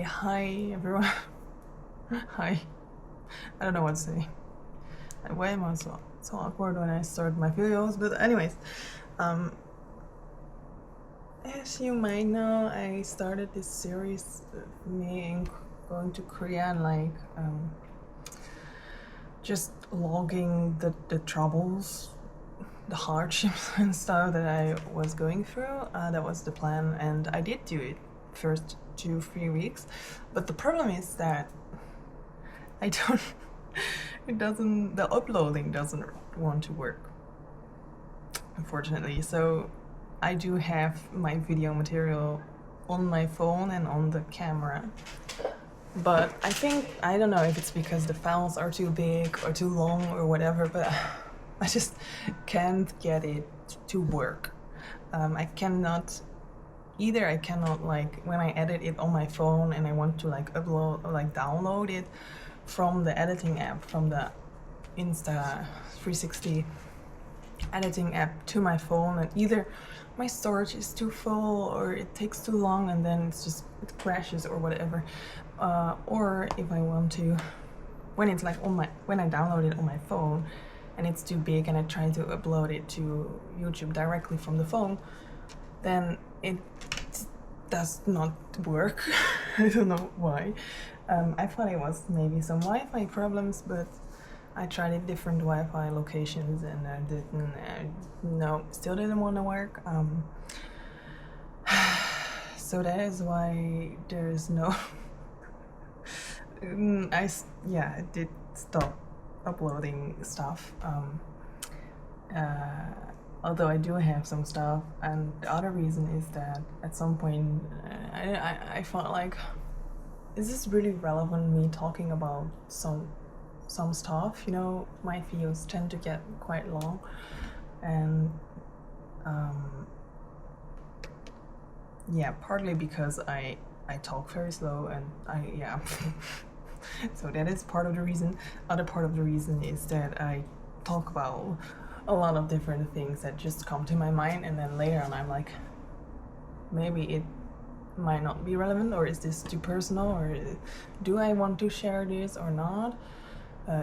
Hi everyone. Hi. I don't know what to say. Why am I so awkward when I start my videos? But anyways, as you might know, I started this series of me going to Korea and just logging the troubles, the hardships and stuff that I was going through. That was the plan, and I did do it first 2-3 weeks. But the problem is that I don't. The uploading doesn't want to work, unfortunately. So I do have my video material on my phone and on the camera. But I don't know if it's because the files are too big or too long or whatever, but I just can't get it to work. I cannot like when I edit it on my phone and I want to like upload or like download it from the editing app, from the Insta360 editing app to my phone, and either my storage is too full or it takes too long and then it crashes or whatever, or if I want to, when it's like when I download it on my phone and it's too big and I try to upload it to YouTube directly from the phone, then it does not work. I don't know why. I thought it was maybe some Wi-Fi problems, but I tried it different Wi-Fi locations and I didn't. No, still didn't want to work. So that is why there's no. I did stop uploading stuff. Although I do have some stuff, and the other reason is that at some point I felt like, is this really relevant, me talking about some stuff? You know, my videos tend to get quite long, and yeah, partly because I talk very slow and so that is part of the reason. Other part of the reason is that I talk about a lot of different things that just come to my mind, and then later on I'm like, maybe it might not be relevant, or is this too personal, or do I want to share this or not?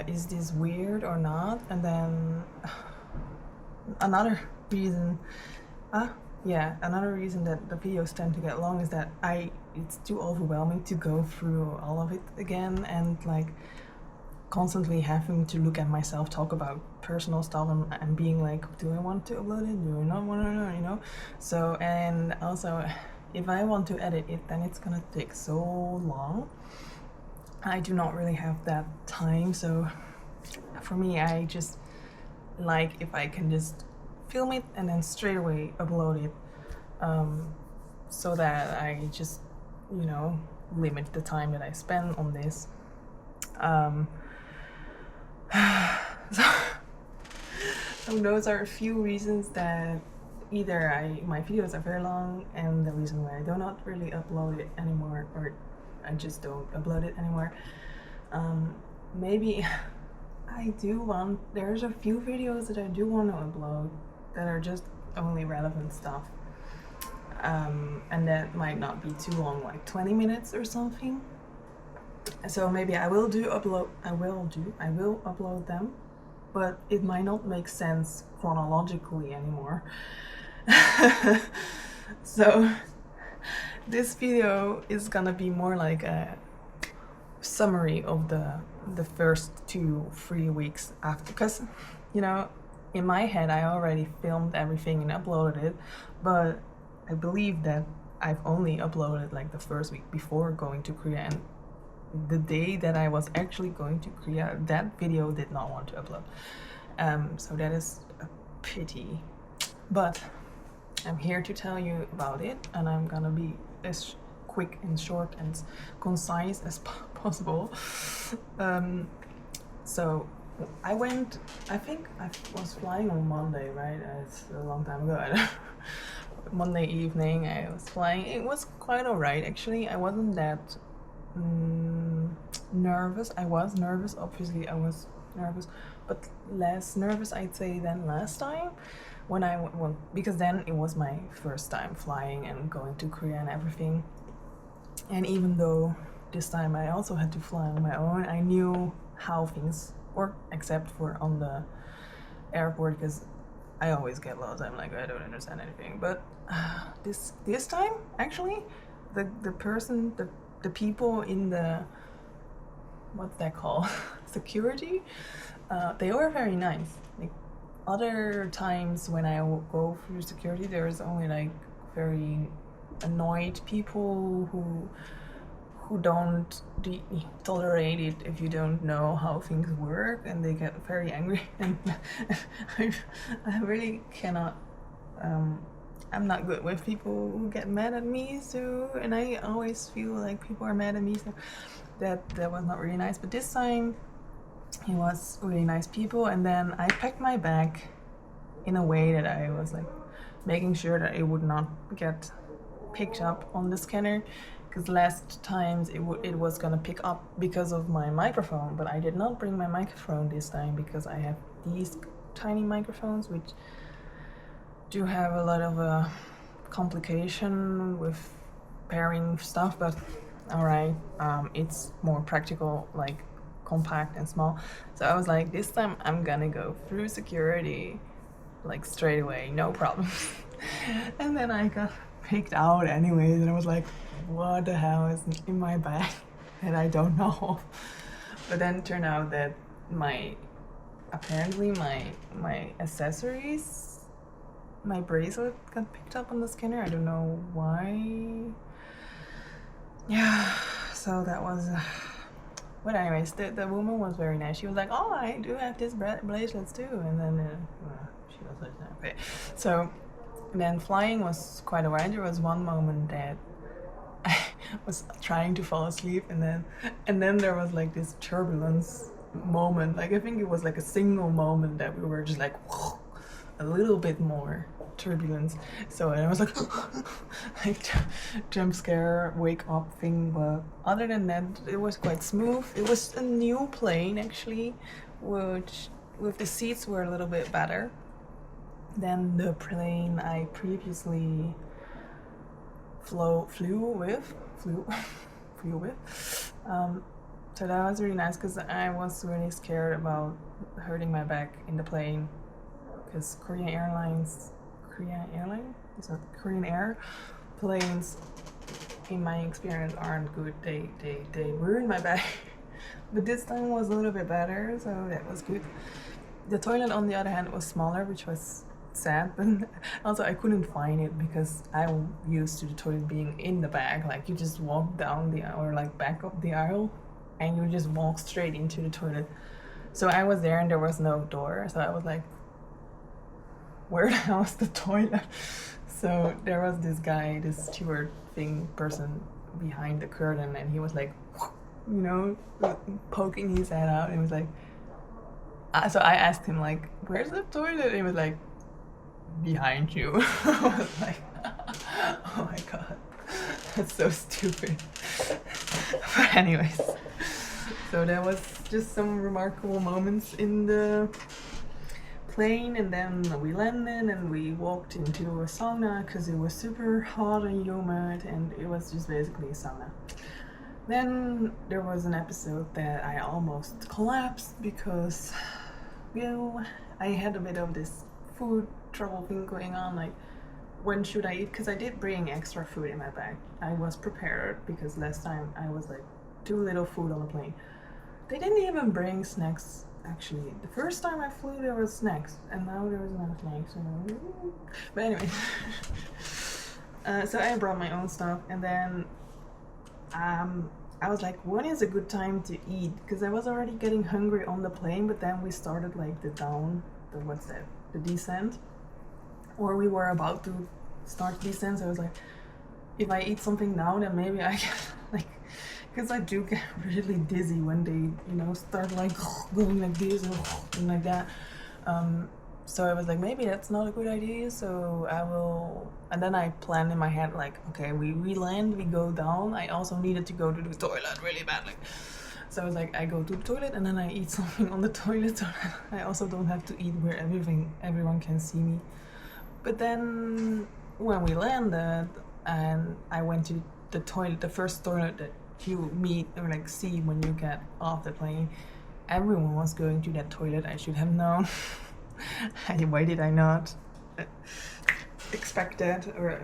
Is this weird or not? And then another reason that the videos tend to get long is that it's too overwhelming to go through all of it again, and like constantly having to look at myself talk about personal stuff and being like, do I want to upload it, do I not want to, you know? So, and also if I want to edit it, then it's gonna take so long. I do not really have that time, so for me, I just like if I can just film it and then straight away upload it, so that I just, you know, limit the time that I spend on this. So those are a few reasons that either my videos are very long, and the reason why I do not really upload it anymore, or I just don't upload it anymore. Maybe there's a few videos that I do want to upload that are just only relevant stuff, and that might not be too long, like 20 minutes or something. So maybe I will upload them, but it might not make sense chronologically anymore. So this video is gonna be more like a summary of the first 2-3 weeks after, because, you know, in my head I already filmed everything and uploaded it, but I believe that I've only uploaded like the first week before going to Korea, and the day that I was actually going to Korea, that video did not want to upload. So that is a pity, but I'm here to tell you about it, and I'm gonna be as quick and short and concise as possible. So I think I was flying on Monday, right? It's a long time ago. Monday evening I was flying. It was quite alright, actually. I wasn't that nervous. I was nervous, obviously I was nervous, but less nervous, I'd say, than last time when I went, because then it was my first time flying and going to Korea and everything. And even though this time I also had to fly on my own, I knew how things work, except for on the airport, because I always get lost. I'm like, I don't understand anything. But this time, actually, the person, the people in the, what's that called, security, they were very nice. Like other times when I go through security, there's only like very annoyed people who don't tolerate it if you don't know how things work, and they get very angry. And I really cannot. I'm not good with people who get mad at me. So, and I always feel like people are mad at me. So that was not really nice. But this time, he was really nice people. And then I packed my bag in a way that I was like making sure that it would not get picked up on the scanner, because last times it was gonna pick up because of my microphone, but I did not bring my microphone this time because I have these tiny microphones which do have a lot of complication with pairing stuff, but alright, it's more practical, like compact and small. So I was like, this time I'm gonna go through security like straight away, no problem. And then I got picked out anyways, and I was like, what the hell is in my bag? And I don't know. But then it turned out that apparently my accessories, my bracelet got picked up on the scanner. I don't know why. Yeah, so that was but anyways, the woman was very nice. She was like, oh, I do have these bracelets too. And then she was like, okay. So then flying was quite alright. There was one moment that I was trying to fall asleep, and then there was like this turbulence moment. Like I think it was like a single moment that we were just like a little bit more turbulence. So I was like like jump scare, wake up thing. But other than that, it was quite smooth. It was a new plane actually, which with the seats were a little bit better than the plane I previously flew with. So that was really nice, because I was really scared about hurting my back in the plane, because Korean Air planes, in my experience, aren't good. They ruined my back. But this time was a little bit better, so that was good. The toilet, on the other hand, was smaller, which was sad, but also I couldn't find it because I'm used to the toilet being in the back. Like you just walk down the aisle, or like back up the aisle, and you just walk straight into the toilet. So I was there and there was no door, so I was like, where the hell is the toilet? So there was this guy, this steward thing person behind the curtain, and he was like, you know, poking his head out, and he was like, so I asked him like, where's the toilet? And he was like, behind you. I was like, oh my god, that's so stupid. But anyways, so there was just some remarkable moments in the plane, and then we landed and we walked into a sauna because it was super hot and humid, and it was just basically a sauna. Then there was an episode that I almost collapsed because, well, I had a bit of this food trouble thing going on, like when should I eat, because I did bring extra food in my bag. I was prepared because last time I was like too little food on the plane. They didn't even bring snacks actually. The first time I flew there was snacks, and now there was no snacks. But anyway, so I brought my own stuff, and then I was like, when is a good time to eat? Because I was already getting hungry on the plane, but then we started like the descent, or we were about to start descent. So I was like, if I eat something now, then maybe I can like, because I do get really dizzy when they, start like going like this and like that. So I was like, maybe that's not a good idea. So I will, and then I planned in my head like, okay, we land, we go down. I also needed to go to the toilet really badly. So I was like, I go to the toilet and then I eat something on the toilet, so I also don't have to eat where everyone can see me. But then when we landed and I went to the toilet, the first toilet that you meet or like see when you get off the plane. Everyone was going to that toilet. I should have known. Why did I not expect that or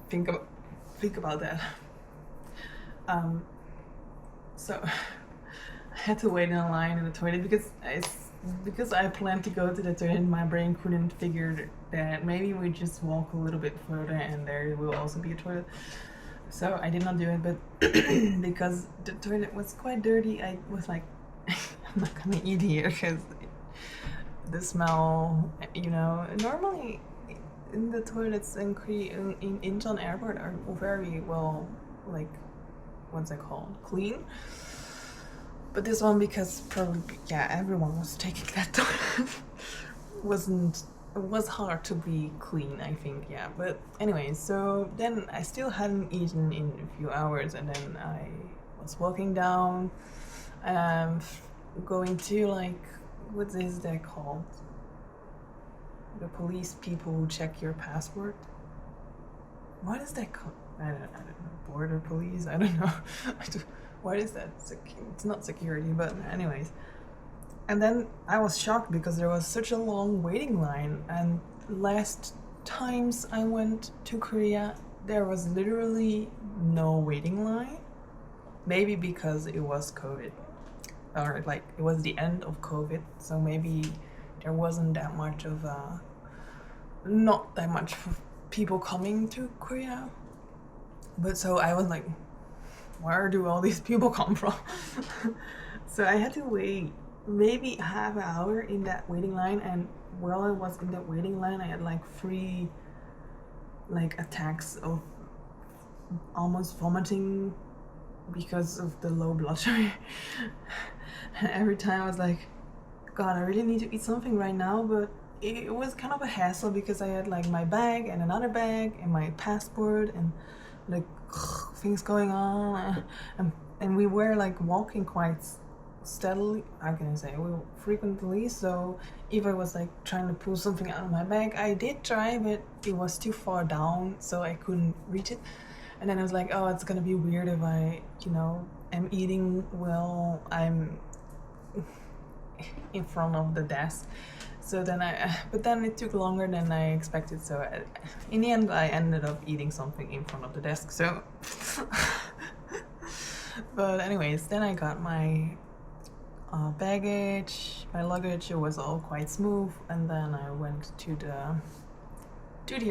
think about that? So I had to wait in a line in the toilet because I planned to go to the toilet. My brain couldn't figure that maybe we just walk a little bit further and there will also be a toilet. So I did not do it, but because the toilet was quite dirty, I was like, I'm not gonna eat here because the smell, you know. Normally in the toilets in Incheon airport are very well, like, what's it called, clean. But this one, because probably, yeah, everyone was taking that toilet, it was hard to be clean, I think, yeah. But anyway, so then I still hadn't eaten in a few hours, and then I was walking down, going to, like, what is that called? The police people who check your passport. What is that called? I don't know. Border police? I don't know. What is that? It's not security, but anyways. And then I was shocked because there was such a long waiting line, and last times I went to Korea, there was literally no waiting line. Maybe because it was COVID, or like it was the end of COVID, so maybe there wasn't that much of not that much people coming to Korea. But so I was like, where do all these people come from? So I had to wait maybe half an hour in that waiting line, and while I was in that waiting line, I had like 3 like attacks of almost vomiting because of the low blood sugar. And every time I was like, God, I really need to eat something right now, but it was kind of a hassle because I had like my bag and another bag and my passport and like things going on, and we were like walking quite steadily, how can I say, we frequently, so if I was like trying to pull something out of my bag, I did try, but it was too far down, so I couldn't reach it. And then I was like, oh, it's gonna be weird if I, you know, am eating while I'm in front of the desk. So then but then it took longer than I expected, so in the end I ended up eating something in front of the desk, so but anyways, then I got my baggage, my luggage, it was all quite smooth, and then I went to the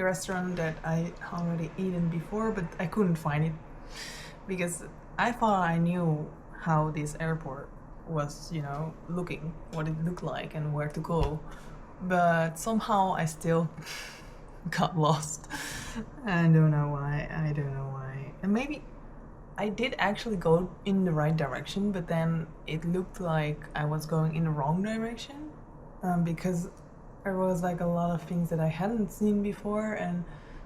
restaurant that I already eaten before, but I couldn't find it because I thought I knew how this airport was, you know, looking, what it looked like and where to go, but somehow I still got lost. I don't know why, and maybe I did actually go in the right direction, but then it looked like I was going in the wrong direction, because there was like a lot of things that I hadn't seen before, and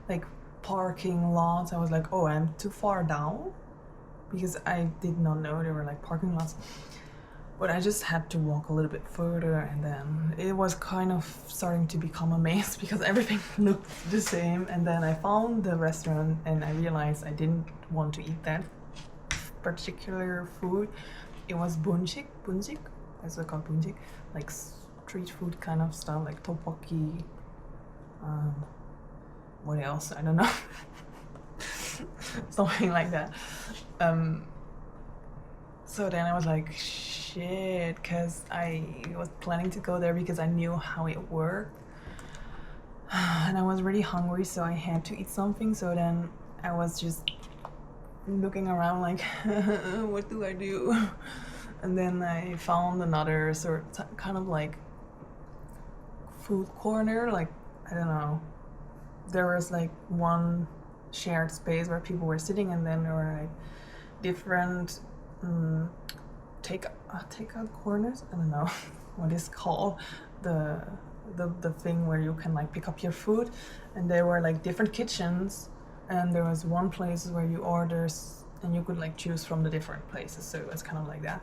like parking lots. I was like, oh, I'm too far down, because I did not know there were like parking lots. But I just had to walk a little bit further, and then it was kind of starting to become a maze because everything looked the same. And then I found the restaurant and I realized I didn't want to eat that particular food. It was bunjik, that's what called bunjik, like street food kind of stuff, like tteokbokki. What else? I don't know. Something like that. So then I was like, shit, because I was planning to go there because I knew how it worked. And I was really hungry, so I had to eat something. So then I was just looking around like, what do I do? And then I found another kind of like food corner, like, I don't know. There was like one shared space where people were sitting, and then there were like different takeout corners. I don't know what it's called, the thing where you can like pick up your food, and there were like different kitchens, and there was one place where you order and you could like choose from the different places, so it's kind of like that.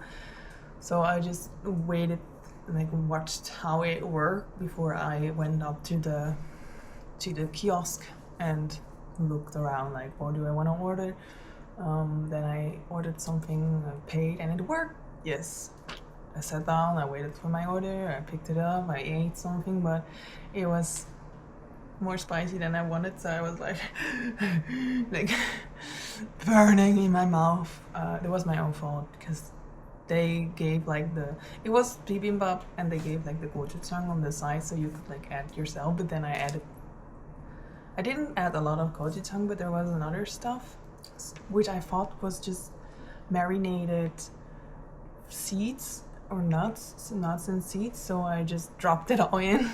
So I just waited and like watched how it worked before I went up to the kiosk and looked around like, what do I want to order? Then I ordered something, I paid, and it worked. Yes. I sat down, I waited for my order, I picked it up, I ate something, but it was more spicy than I wanted, so I was like, like burning in my mouth. It was my own fault because they gave like it was bibimbap and they gave like the gochujang on the side so you could like add yourself, but then I didn't add a lot of gochujang, but there was another stuff which I thought was just marinated seeds or nuts and seeds, so I just dropped it all in.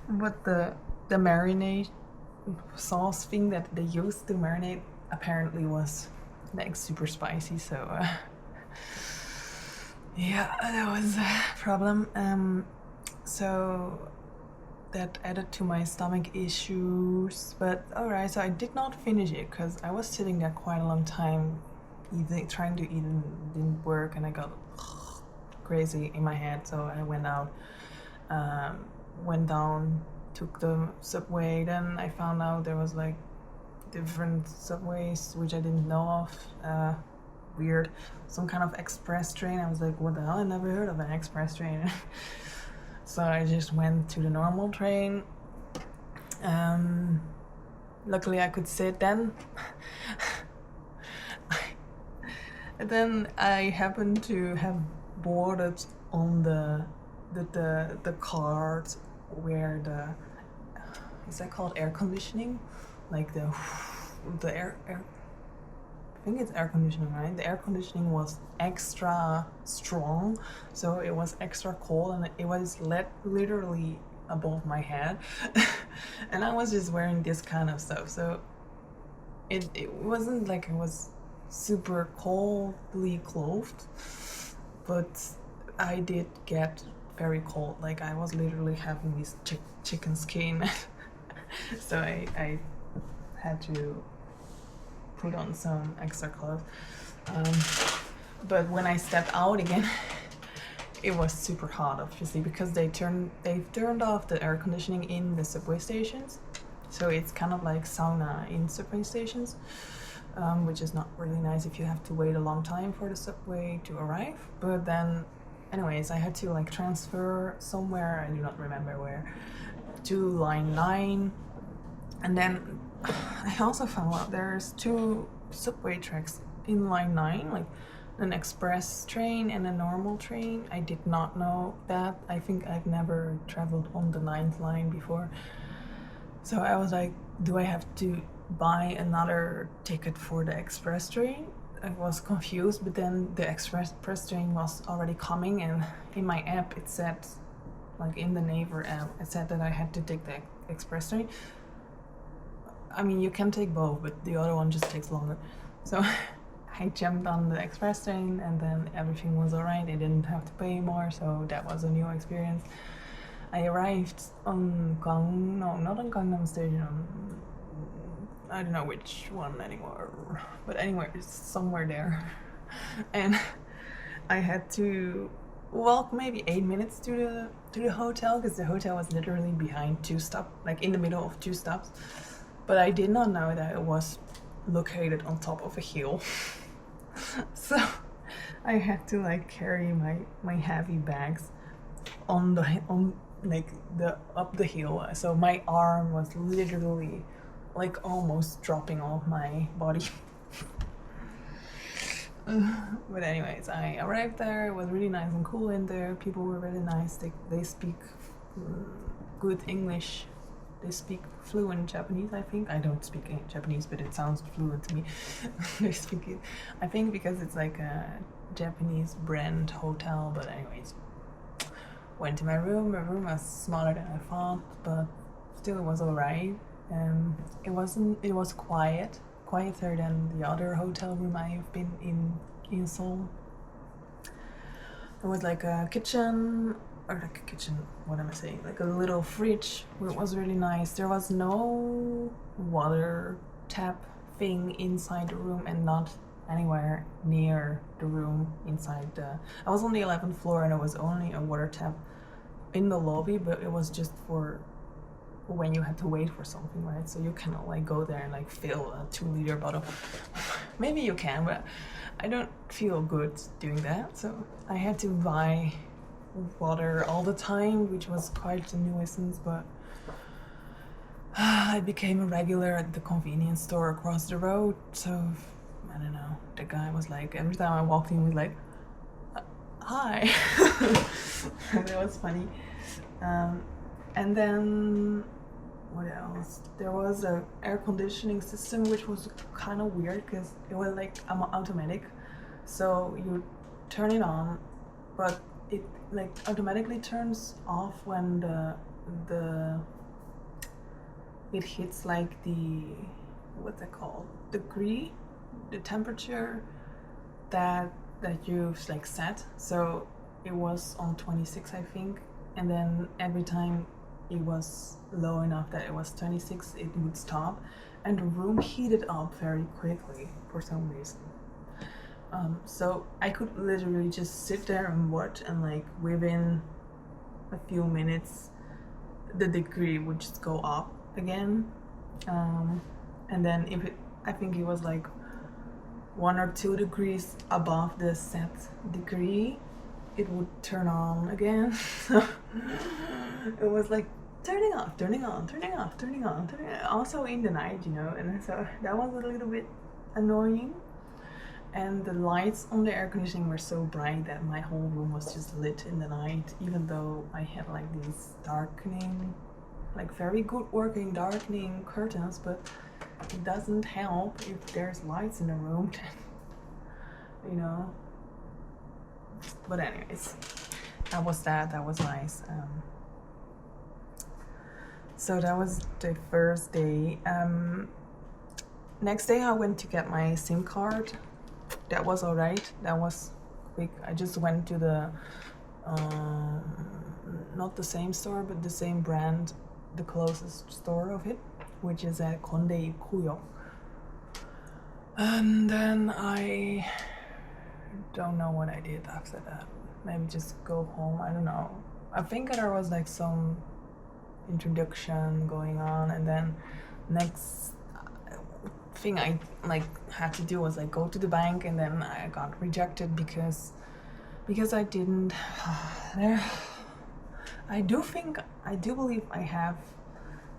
But the marinade sauce thing that they used to marinate apparently was like super spicy, so yeah, that was a problem. So that added to my stomach issues, but alright, so I did not finish it because I was sitting there quite a long time trying to eat, and didn't work, and I got crazy in my head, so I went out, went down, took the subway. Then I found out there was like different subways which I didn't know of. Weird, some kind of express train. I was like, what the hell, I never heard of an express train. So I just went to the normal train. Luckily I could sit then. And then I happened to have boarded on the cart where is that called air conditioning? Like the air I think it's air conditioning, right? The air conditioning was extra strong, so it was extra cold, and it was literally above my head. And I was just wearing this kind of stuff, so it wasn't like it was super coldly clothed, but I did get very cold. Like I was literally having this chicken skin. So I had to put on some extra clothes. But when I stepped out again, it was super hot, obviously, because they've turned off the air conditioning in the subway stations. So it's kind of like sauna in subway stations, which is not really nice if you have to wait a long time for the subway to arrive. But then, anyways, I had to like transfer somewhere, I do not remember where, to line 9. And then I also found out there's 2 subway tracks in line 9, like an express train and a normal train. I did not know that. I think I've never traveled on the 9th line before. So I was like, do I have to buy another ticket for the express train? I was confused, but then the express train was already coming, and in my app it said, like in the Naver app, it said that I had to take the express train. I mean, you can take both, but the other one just takes longer. So I jumped on the express train, and then everything was alright. I didn't have to pay more, so that was a new experience. I arrived on not on Gangnam Station, I don't know which one anymore, but anyway, it's somewhere there. And I had to walk maybe 8 minutes to the hotel, because the hotel was literally behind 2 stops, like in the middle of 2 stops. But I did not know that it was located on top of a hill. So I had to like carry my heavy bags up the hill. So my arm was literally like almost dropping off my body. But anyways, I arrived there. It was really nice and cool in there. People were really nice. They speak good English. They speak fluent Japanese, I think. I don't speak Japanese, but it sounds fluent to me. They speak it, I think, because it's like a Japanese brand hotel. But anyways, went to my room. My room was smaller than I thought, but still it was alright. It was quieter than the other hotel room I have been in Seoul. There was like a kitchen, what am I saying? Like a little fridge, where it was really nice. There was no water tap thing inside the room, and not anywhere near the room inside I was on the 11th floor, and there was only a water tap in the lobby, but it was just for when you had to wait for something, right? So you cannot like go there and like fill a 2-liter bottle. Maybe you can, but I don't feel good doing that. So I had to buy water all the time, which was quite a nuisance, but I became a regular at the convenience store across the road. So I don't know, the guy was like, every time I walked in, he was like, hi. That was funny. And then what else? There was a air conditioning system, which was kind of weird because it was like automatic. So you turn it on, but it like automatically turns off when the it hits like the, what's that called, degree, the temperature that you've like set. So it was on 26, I think, and then every time it was low enough that it was 26, it would stop, and the room heated up very quickly for some reason. So I could literally just sit there and watch, and like within a few minutes the degree would just go up again, and then if it, I think it was like 1 or 2 degrees above the set degree, it would turn on again. It was like turning off, turning on, turning off, turning on, turning on, also in the night, you know. And so that was a little bit annoying. And the lights on the air conditioning were so bright that my whole room was just lit in the night, even though I had like these darkening, like very good working darkening curtains, but it doesn't help if there's lights in the room, you know. But anyways, that was nice. So that was the first day. Next day I went to get my SIM card. That was alright, that was quick. I just went to the not the same store, but the same brand, the closest store of it, which is at Konde Kuyo. And then I don't know what I did after that. Maybe just go home, I don't know. I think there was like some introduction going on, and then next thing I like had to do was like go to the bank, and then I got rejected because I didn't I do believe I have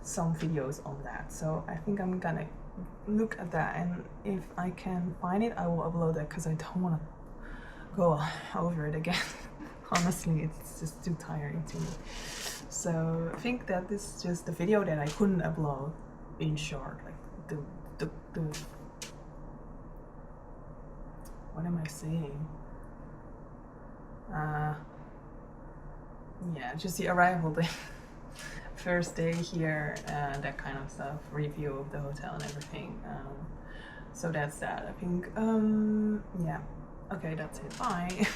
some videos on that, so I think I'm gonna look at that, and if I can find it I will upload it, because I don't want to go over it again. Honestly, it's just too tiring to me. So I think that this is just the video that I couldn't upload in short, like the what am I saying? Yeah, just the arrival day. First day here, that kind of stuff, review of the hotel and everything. So that's that, I think. Yeah, okay, that's it, bye.